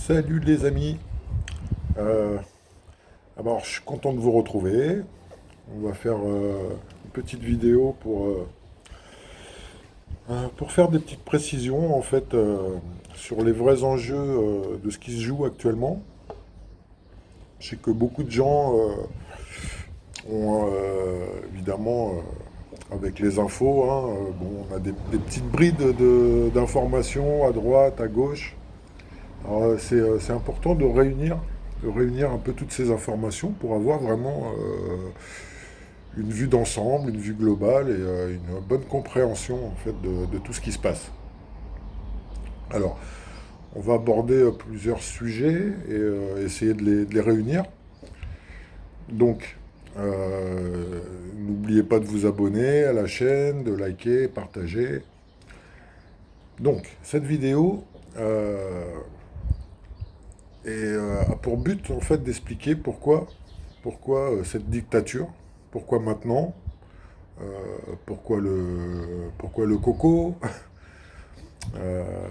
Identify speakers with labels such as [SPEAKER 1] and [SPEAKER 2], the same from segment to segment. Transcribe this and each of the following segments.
[SPEAKER 1] Salut les amis. Euh, alors, je suis content de vous retrouver. On va faire une petite vidéo pour faire des petites précisions en fait sur les vrais enjeux de ce qui se joue actuellement. Je sais que beaucoup de gens ont évidemment avec les infos, hein, bon, on a des petites brides d'informations à droite, à gauche. Alors, c'est important de réunir un peu toutes ces informations pour avoir vraiment une vue d'ensemble, une vue globale et une bonne compréhension en fait de tout ce qui se passe. Alors, on va aborder plusieurs sujets et essayer de les réunir. Donc, n'oubliez pas de vous abonner à la chaîne, de liker, partager. Donc, cette vidéo a pour but en fait d'expliquer pourquoi cette dictature, pourquoi maintenant, pourquoi le coco, euh,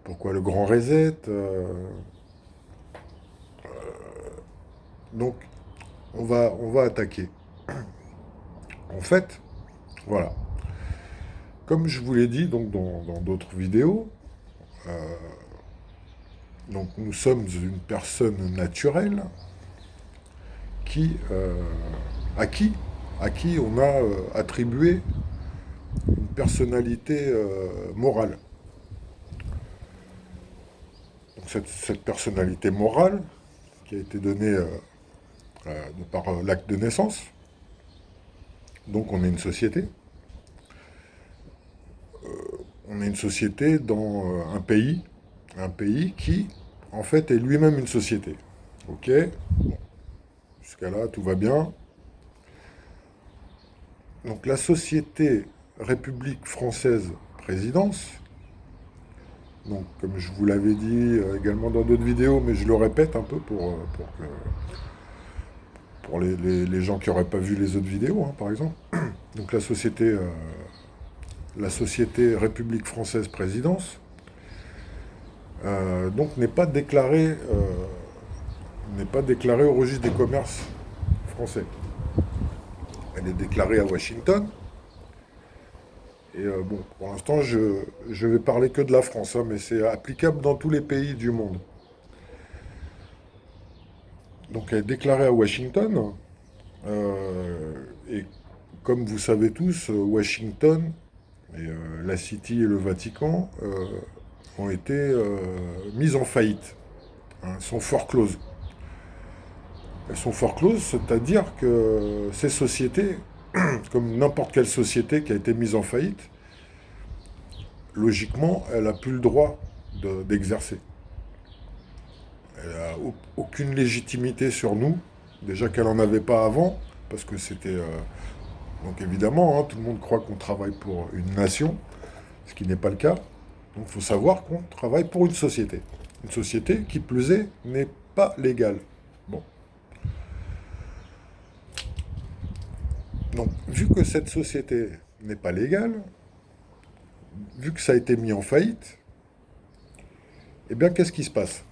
[SPEAKER 1] pourquoi le grand reset. Donc on va attaquer. En fait, voilà. Comme je vous l'ai dit donc dans d'autres vidéos, donc nous sommes une personne naturelle qui, à qui, à qui on a attribué une personnalité morale. Donc cette personnalité morale qui a été donnée par l'acte de naissance. Donc on est une société. On est une société dans un pays qui en fait est lui-même une société. Ok, bon, jusqu'à là tout va bien. Donc la société République française présidence, donc comme je vous l'avais dit également dans d'autres vidéos, mais je le répète un peu pour les gens qui n'auraient pas vu les autres vidéos, hein, par exemple. Donc la société République française présidence, donc n'est pas déclarée au registre des commerces français. Elle est déclarée à Washington. Et bon, pour l'instant, je vais parler que de la France, hein, mais c'est applicable dans tous les pays du monde. Donc elle est déclarée à Washington. Et comme vous savez tous, Washington, et, la City et le Vatican ont été mises en faillite, hein, sont forecloses. Elles sont forecloses, c'est-à-dire que ces sociétés, comme n'importe quelle société qui a été mise en faillite, logiquement, elle n'a plus le droit d'exercer. Elle n'a aucune légitimité sur nous, déjà qu'elle n'en avait pas avant, parce que c'était... donc évidemment, hein, tout le monde croit qu'on travaille pour une nation, ce qui n'est pas le cas. Donc il faut savoir qu'on travaille pour une société. Une société, qui plus est, n'est pas légale. Bon. Donc, vu que cette société n'est pas légale, vu que ça a été mis en faillite, eh bien, qu'est-ce qui se passe?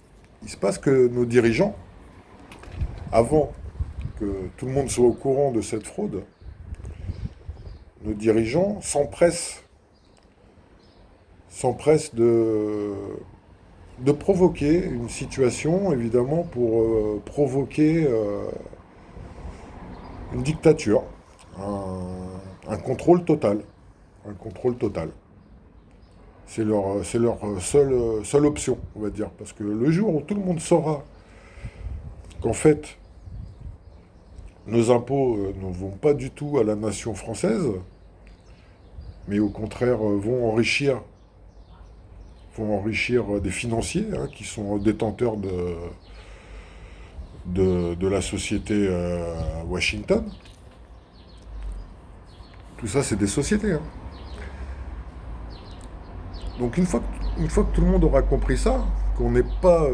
[SPEAKER 1] Il se passe que nos dirigeants, avant que tout le monde soit au courant de cette fraude, nos dirigeants s'empressent de provoquer une situation, évidemment, pour provoquer une dictature, un contrôle total. Un contrôle total. C'est leur seule option, on va dire. Parce que le jour où tout le monde saura qu'en fait, nos impôts ne vont pas du tout à la nation française, mais au contraire vont enrichir des financiers hein, qui sont détenteurs de la société Washington. Tout ça, c'est des sociétés. Hein. Donc une fois que tout le monde aura compris ça, qu'on n'est pas,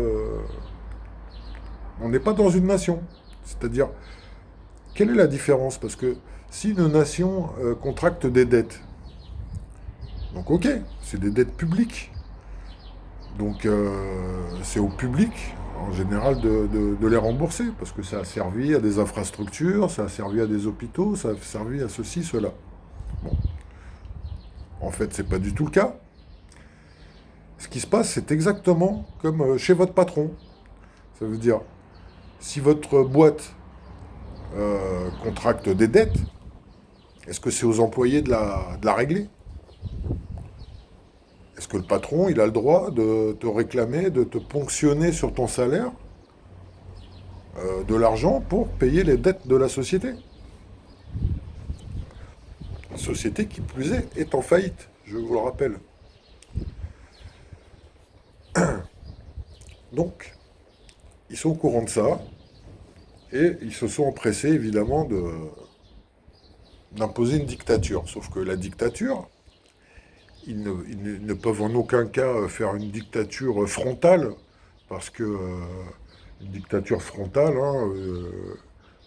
[SPEAKER 1] on n'est pas dans une nation. C'est-à-dire, quelle est la différence? Parce que si une nation contracte des dettes, donc ok, c'est des dettes publiques. Donc c'est au public, en général, de les rembourser, parce que ça a servi à des infrastructures, ça a servi à des hôpitaux, ça a servi à ceci, cela. Bon, en fait, c'est pas du tout le cas. Ce qui se passe, c'est exactement comme chez votre patron. Ça veut dire, si votre boîte contracte des dettes, est-ce que c'est aux employés de la régler? Est-ce que le patron, il a le droit de te réclamer, de te ponctionner sur ton salaire de l'argent pour payer les dettes de la société? La société, qui plus est en faillite, je vous le rappelle. Donc, ils sont au courant de ça, et ils se sont empressés, évidemment, d'imposer une dictature. Sauf que la dictature, ils ne peuvent en aucun cas faire une dictature frontale, parce que une dictature frontale, hein,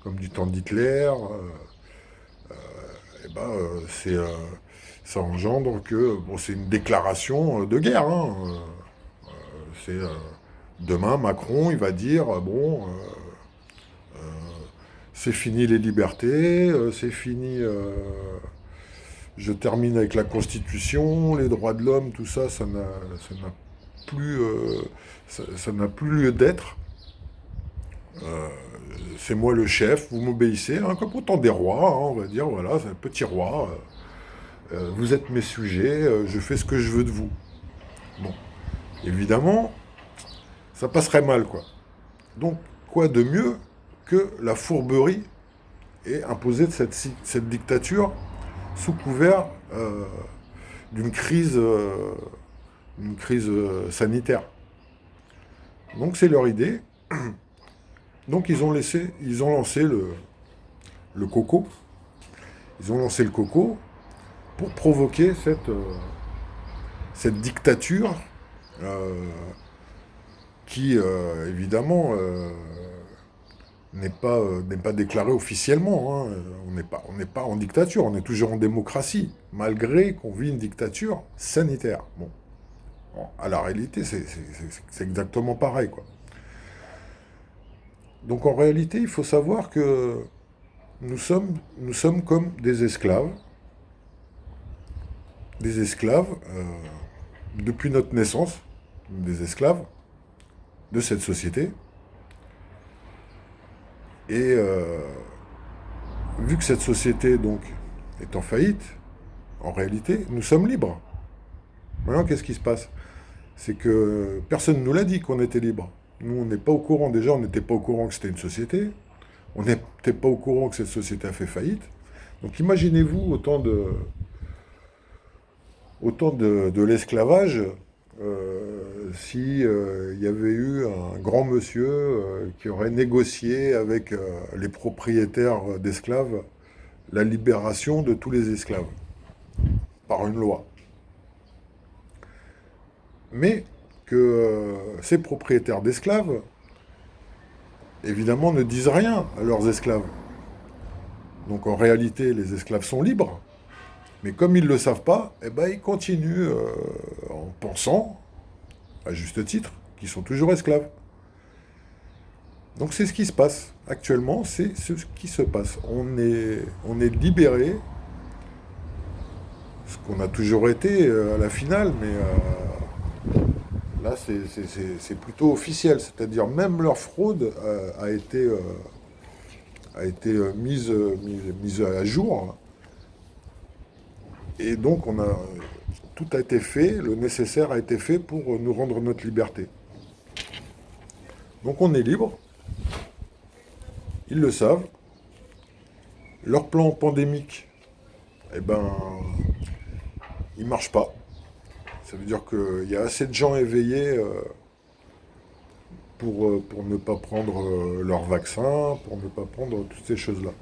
[SPEAKER 1] comme du temps d'Hitler, eh ben, ça engendre que bon, c'est une déclaration de guerre. Hein, c'est demain Macron, il va dire bon, c'est fini les libertés, c'est fini. Je termine avec la Constitution, les droits de l'homme, tout ça, ça n'a plus, ça n'a plus lieu d'être. Euh, c'est moi le chef, vous m'obéissez, hein, comme autant des rois, hein, on va dire, voilà, c'est un petit roi. Vous êtes mes sujets, je fais ce que je veux de vous. Bon, évidemment, ça passerait mal, quoi. Donc, quoi de mieux que la fourberie et imposer cette dictature sous couvert d'une crise, sanitaire. Donc c'est leur idée. Donc ils ont lancé le coco. Ils ont lancé le coco pour provoquer cette dictature qui, évidemment, n'est pas déclarée officiellement. Hein. On n'est pas en dictature, on est toujours en démocratie, malgré qu'on vit une dictature sanitaire. Bon, à la réalité, c'est exactement pareil, quoi. Donc en réalité, il faut savoir que nous sommes comme des esclaves depuis notre naissance, des esclaves de cette société. Et vu que cette société donc est en faillite, en réalité, nous sommes libres. Maintenant, qu'est-ce qui se passe? C'est que personne ne nous l'a dit qu'on était libre. Nous, on n'est pas au courant. Déjà, on n'était pas au courant que c'était une société. On n'était pas au courant que cette société a fait faillite. Donc imaginez-vous autant de l'esclavage si il y avait eu un grand monsieur qui aurait négocié avec les propriétaires d'esclaves la libération de tous les esclaves par une loi. Mais que ces propriétaires d'esclaves, évidemment, ne disent rien à leurs esclaves. Donc en réalité, les esclaves sont libres, mais comme ils ne le savent pas, eh ben, ils continuent en pensant, à juste titre, qu'ils sont toujours esclaves. Donc c'est ce qui se passe. Actuellement, c'est ce qui se passe. On est libéré, ce qu'on a toujours été à la finale, mais là c'est plutôt officiel. C'est-à-dire même leur fraude a été mise à jour. Et donc tout a été fait, le nécessaire a été fait pour nous rendre notre liberté. Donc on est libre, ils le savent. Leur plan pandémique, eh ben, il marche pas. Ça veut dire qu'il y a assez de gens éveillés pour ne pas prendre leur vaccin, pour ne pas prendre toutes ces choses-là.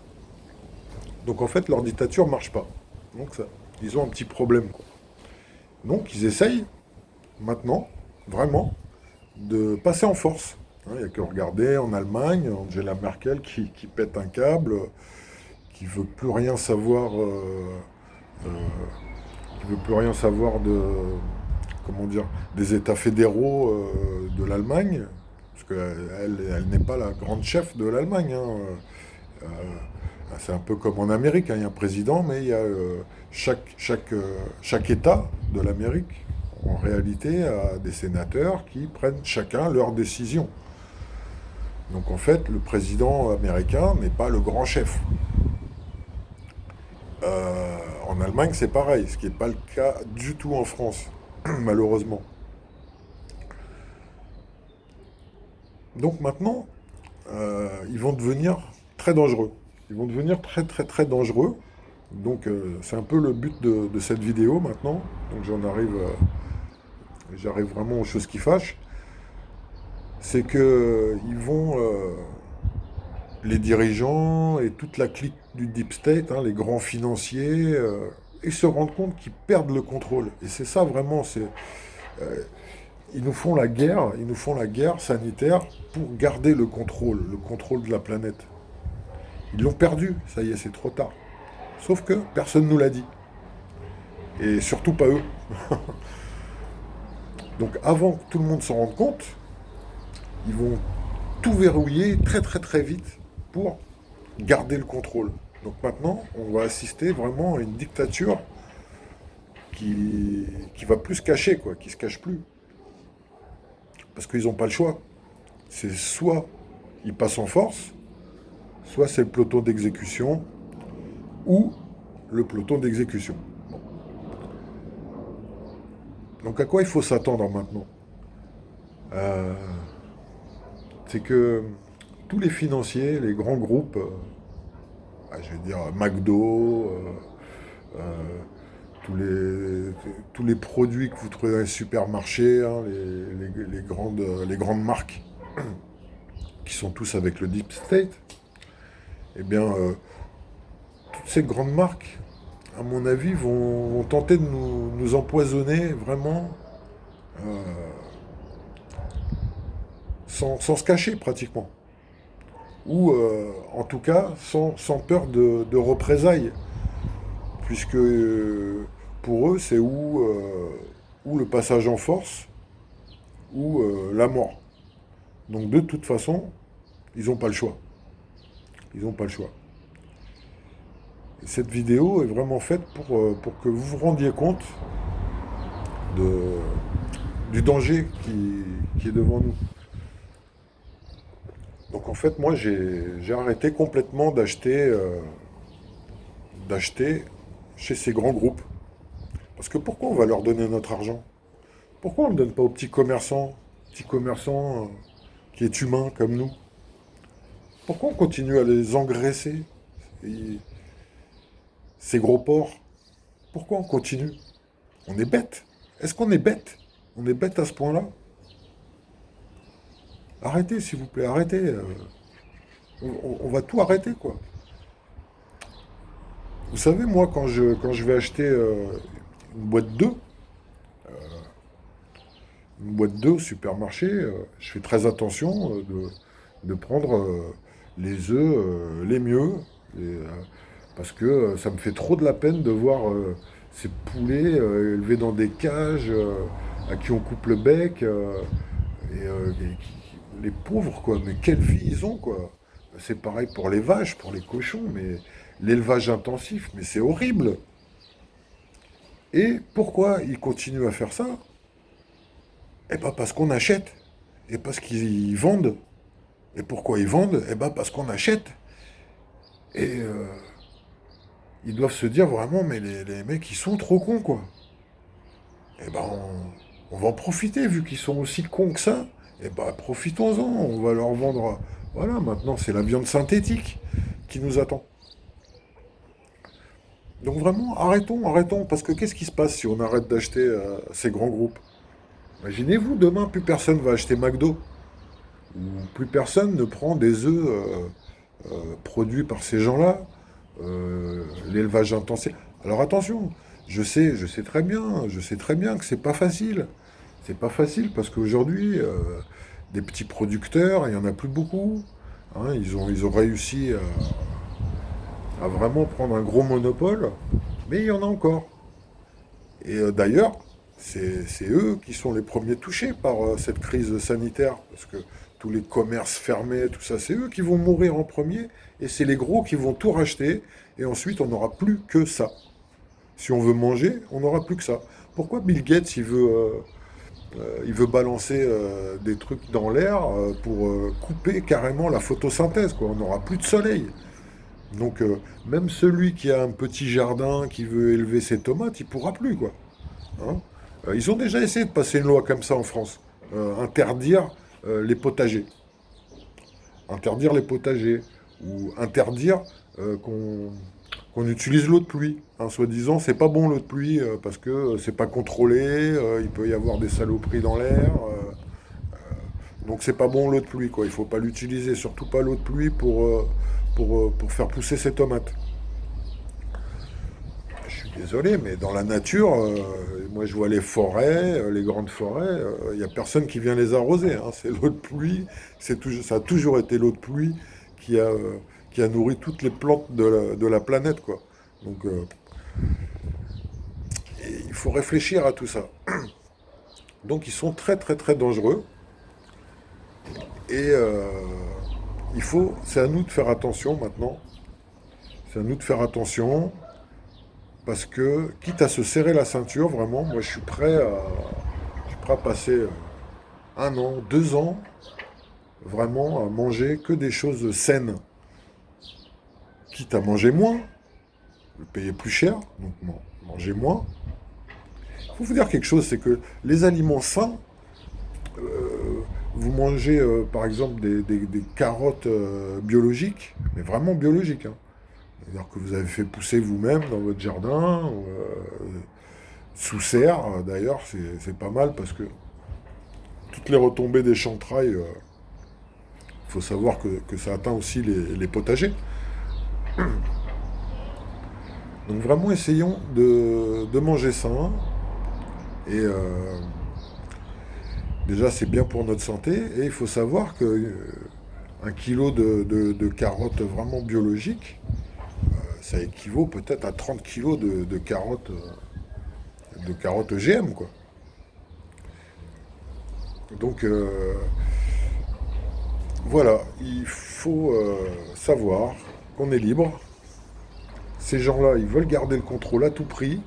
[SPEAKER 1] Donc en fait, leur dictature marche pas. Donc ils ont un petit problème, quoi. Donc ils essayent maintenant, vraiment, de passer en force. Il n'y a que regarder en Allemagne, Angela Merkel qui pète un câble, qui veut plus rien savoir, qui veut plus rien savoir comment dire, des États fédéraux de l'Allemagne, parce qu'elle n'est pas la grande chef de l'Allemagne, hein. Euh, c'est un peu comme en Amérique, hein, il y a un président, mais il y a chaque État de l'Amérique, en réalité, a des sénateurs qui prennent chacun leurs décisions. Donc en fait, le président américain n'est pas le grand chef. En Allemagne, c'est pareil, ce qui n'est pas le cas du tout en France, malheureusement. Donc maintenant, ils vont devenir très dangereux. Ils vont devenir très très très dangereux. Donc c'est un peu le but de cette vidéo maintenant. Donc j'arrive vraiment aux choses qui fâchent. C'est que ils vont, les dirigeants et toute la clique du deep state, hein, les grands financiers, ils se rendent compte qu'ils perdent le contrôle. Et c'est ça vraiment, ils nous font la guerre sanitaire pour garder le contrôle de la planète. Ils l'ont perdu, ça y est, c'est trop tard. Sauf que personne ne nous l'a dit. Et surtout pas eux. Donc avant que tout le monde s'en rende compte, ils vont tout verrouiller très très très vite pour garder le contrôle. Donc maintenant, on va assister vraiment à une dictature qui va plus se cacher, quoi, qui se cache plus. Parce qu'ils n'ont pas le choix. C'est soit ils passent en force, soit c'est le peloton d'exécution, ou le peloton d'exécution. Donc à quoi il faut s'attendre maintenant? Euh, C'est que tous les financiers, les grands groupes, je vais dire McDo, euh, tous les produits que vous trouvez dans les supermarchés, hein, les grandes marques, qui sont tous avec le Deep State, eh bien, toutes ces grandes marques, à mon avis, vont tenter de nous empoisonner vraiment euh, sans se cacher pratiquement. Ou en tout cas sans peur de représailles. Puisque pour eux, c'est ou le passage en force ou la mort. Donc de toute façon, ils n'ont pas le choix. Ils n'ont pas le choix. Et cette vidéo est vraiment faite pour que vous vous rendiez compte de, du danger qui est devant nous. Donc en fait, moi, j'ai arrêté complètement d'acheter chez ces grands groupes. Parce que pourquoi on va leur donner notre argent? Pourquoi on ne le donne pas aux petits commerçants qui est humain comme nous? Pourquoi on continue à les engraisser, et- ces gros porcs? Pourquoi on continue? On est bête. Est-ce qu'on est bête? On est bête à ce point-là? Arrêtez, s'il vous plaît, arrêtez. On va tout arrêter, quoi. Vous savez, moi, quand je vais acheter une boîte d'œufs, une boîte d'œufs au supermarché, je fais très attention de prendre les œufs les mieux, et, parce que ça me fait trop de la peine de voir ces poulets élevés dans des cages, à qui on coupe le bec, les pauvres, quoi. Mais quelle vie ils ont, quoi. C'est pareil pour les vaches, pour les cochons, mais l'élevage intensif, mais c'est horrible. Et pourquoi ils continuent à faire ça? Eh ben parce qu'on achète. Et parce qu'ils vendent. Et pourquoi ils vendent? Eh ben parce qu'on achète. Et ils doivent se dire vraiment, mais les mecs, ils sont trop cons, quoi. Eh ben on va en profiter, vu qu'ils sont aussi cons que ça. Eh ben profitons-en, on va leur vendre. Voilà, maintenant c'est la viande synthétique qui nous attend. Donc vraiment, arrêtons, parce que qu'est-ce qui se passe si on arrête d'acheter ces grands groupes? Imaginez-vous, demain, plus personne va acheter McDo. Ou plus personne ne prend des œufs produits par ces gens-là, l'élevage intensif. Alors attention, je sais très bien que c'est pas facile. C'est pas facile parce qu'aujourd'hui, des petits producteurs, il n'y en a plus beaucoup. Hein, ils ont réussi à vraiment prendre un gros monopole, mais il y en a encore. Et d'ailleurs, c'est eux qui sont les premiers touchés par cette crise sanitaire, parce que tous les commerces fermés, tout ça, c'est eux qui vont mourir en premier, et c'est les gros qui vont tout racheter, et ensuite on n'aura plus que ça. Si on veut manger, on n'aura plus que ça. Pourquoi Bill Gates, il veut balancer des trucs dans l'air pour couper carrément la photosynthèse, quoi. On n'aura plus de soleil. Donc même celui qui a un petit jardin, qui veut élever ses tomates, il pourra plus, quoi. Hein. Ils ont déjà essayé de passer une loi comme ça en France. Interdire les potagers. Interdire les potagers. Ou interdire qu'on utilise l'eau de pluie. Hein, soi-disant, c'est pas bon l'eau de pluie parce que c'est pas contrôlé, il peut y avoir des saloperies dans l'air. Donc c'est pas bon l'eau de pluie, quoi. Il faut pas l'utiliser, surtout pas l'eau de pluie pour faire pousser ses tomates. Je suis désolé, mais dans la nature, moi je vois les forêts, les grandes forêts, il n'y a personne qui vient les arroser. Hein. C'est l'eau de pluie, ça a toujours été l'eau de pluie qui a, euh, qui a nourri toutes les plantes de la planète, quoi. Donc il faut réfléchir à tout ça. Donc ils sont très très très dangereux et c'est à nous de faire attention maintenant. C'est à nous de faire attention parce que quitte à se serrer la ceinture, vraiment, moi je suis prêt à passer 1 an, 2 ans, vraiment à manger que des choses saines. Quitte à manger moins, payer plus cher, donc manger moins. Il faut vous dire quelque chose, c'est que les aliments sains, vous mangez par exemple des carottes biologiques, mais vraiment biologiques, hein. C'est-à-dire que vous avez fait pousser vous-même dans votre jardin, sous serre d'ailleurs, c'est pas mal parce que toutes les retombées des chantrailles, il faut savoir que ça atteint aussi les potagers. Donc vraiment essayons de manger sain. Et déjà c'est bien pour notre santé. Et il faut savoir que 1 kilo de carottes vraiment biologiques, ça équivaut peut-être à 30 kilos de carottes OGM, quoi. Donc voilà, il faut savoir qu'on est libre. Ces gens-là, ils veulent garder le contrôle à tout prix,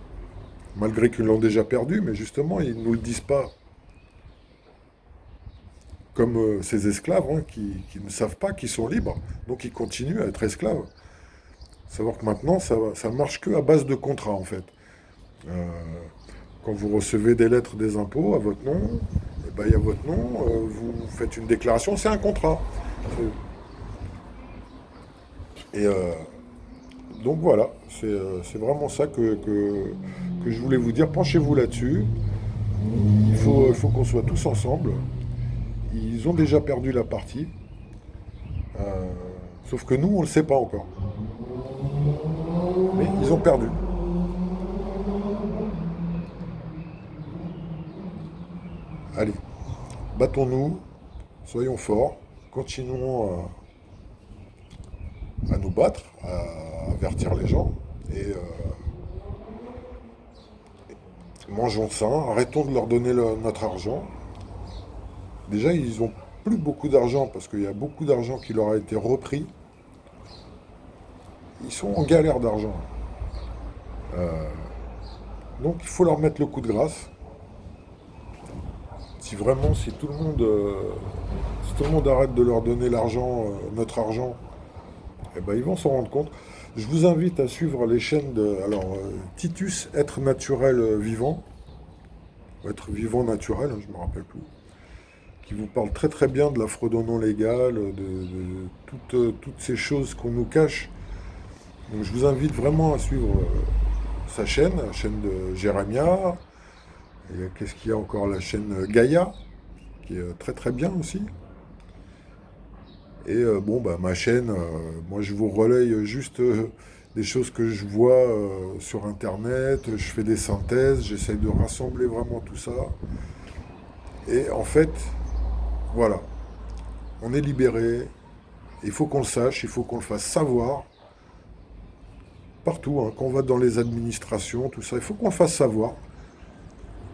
[SPEAKER 1] malgré qu'ils l'ont déjà perdu, mais justement, ils ne nous le disent pas comme ces esclaves hein, qui ne savent pas qu'ils sont libres, donc ils continuent à être esclaves. Savoir que maintenant, ça marche que à base de contrats, en fait. Euh, Quand vous recevez des lettres des impôts à votre nom, eh ben, il y a votre nom, vous faites une déclaration, c'est un contrat. Et donc voilà, c'est vraiment ça que je voulais vous dire. Penchez-vous là-dessus. Il faut qu'on soit tous ensemble. Ils ont déjà perdu la partie, euh, sauf que nous, on ne le sait pas encore. Mais ils ont perdu. Allez, battons-nous, soyons forts, continuons à nous battre, à avertir les gens, et mangeons sain, arrêtons de leur donner notre argent. Déjà, ils n'ont plus beaucoup d'argent parce qu'il y a beaucoup d'argent qui leur a été repris. Ils sont en galère d'argent. Donc il faut leur mettre le coup de grâce. Si vraiment, si tout le monde arrête de leur donner l'argent, notre argent, eh ben, ils vont s'en rendre compte. Je vous invite à suivre les chaînes Titus, être naturel vivant, être vivant naturel, hein, je ne me rappelle plus, qui vous parle très très bien de la fraude non légale, de toutes ces choses qu'on nous cache. Donc je vous invite vraiment à suivre sa chaîne, la chaîne de Jérémia. Et qu'est-ce qu'il y a encore? La chaîne Gaïa, qui est très très bien aussi. Et bon, bah, ma chaîne, moi je vous relaye juste des choses que je vois sur Internet, je fais des synthèses, j'essaye de rassembler vraiment tout ça. Et en fait, voilà, on est libéré, il faut qu'on le sache, il faut qu'on le fasse savoir, partout, hein, quand on va dans les administrations, tout ça, il faut qu'on le fasse savoir.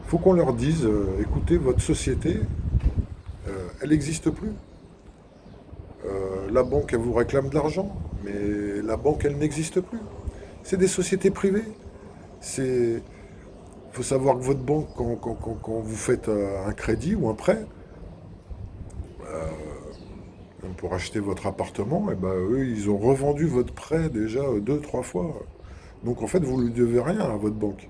[SPEAKER 1] Il faut qu'on leur dise, écoutez, votre société, elle n'existe plus. La banque, elle vous réclame de l'argent, mais la banque, elle n'existe plus. C'est des sociétés privées. Il faut savoir que votre banque, quand vous faites un crédit ou un prêt, pour acheter votre appartement, et ben, eux, ils ont revendu votre prêt déjà deux, trois fois. Donc en fait, vous ne lui devez rien à votre banque.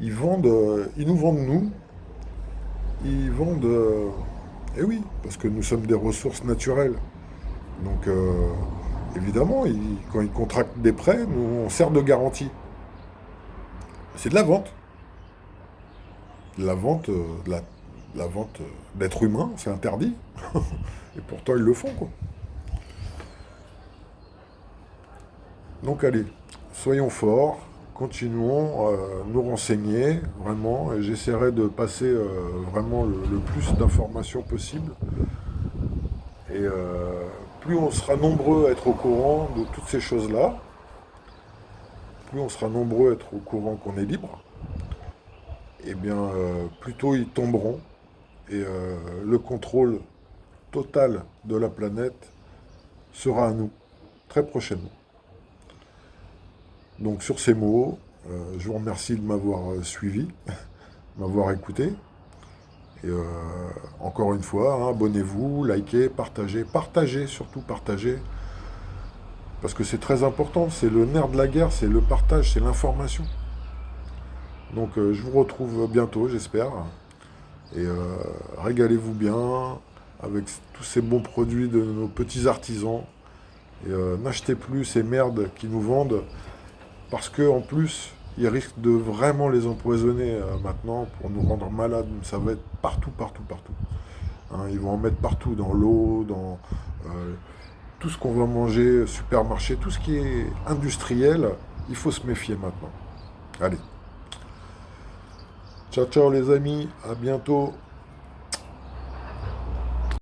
[SPEAKER 1] Ils nous vendent nous, ils vendent, eh oui, parce que nous sommes des ressources naturelles. Donc évidemment, quand ils contractent des prêts, nous, on sert de garantie. C'est de la vente. De la vente, la vente d'êtres humains, c'est interdit. Et pourtant, ils le font, quoi. Donc allez, soyons forts, continuons à nous renseigner, vraiment, et j'essaierai de passer vraiment le plus d'informations possible. Et plus on sera nombreux à être au courant de toutes ces choses-là, plus on sera nombreux à être au courant qu'on est libre, et bien plus tôt ils tomberont, et le contrôle total de la planète sera à nous, très prochainement. Donc sur ces mots, je vous remercie de m'avoir suivi, m'avoir écouté. Et encore une fois, hein, abonnez-vous, likez, partagez, partagez, surtout partagez. Parce que c'est très important, c'est le nerf de la guerre, c'est le partage, c'est l'information. Donc je vous retrouve bientôt, j'espère. Et régalez-vous bien avec tous ces bons produits de nos petits artisans. Et n'achetez plus ces merdes qui nous vendent. Parce qu'en plus, ils risquent de vraiment les empoisonner maintenant pour nous rendre malades. Ça va être partout, partout, partout. Hein, ils vont en mettre partout, dans l'eau, dans tout ce qu'on va manger, supermarché, tout ce qui est industriel, il faut se méfier maintenant. Allez. Ciao, ciao les amis, à bientôt.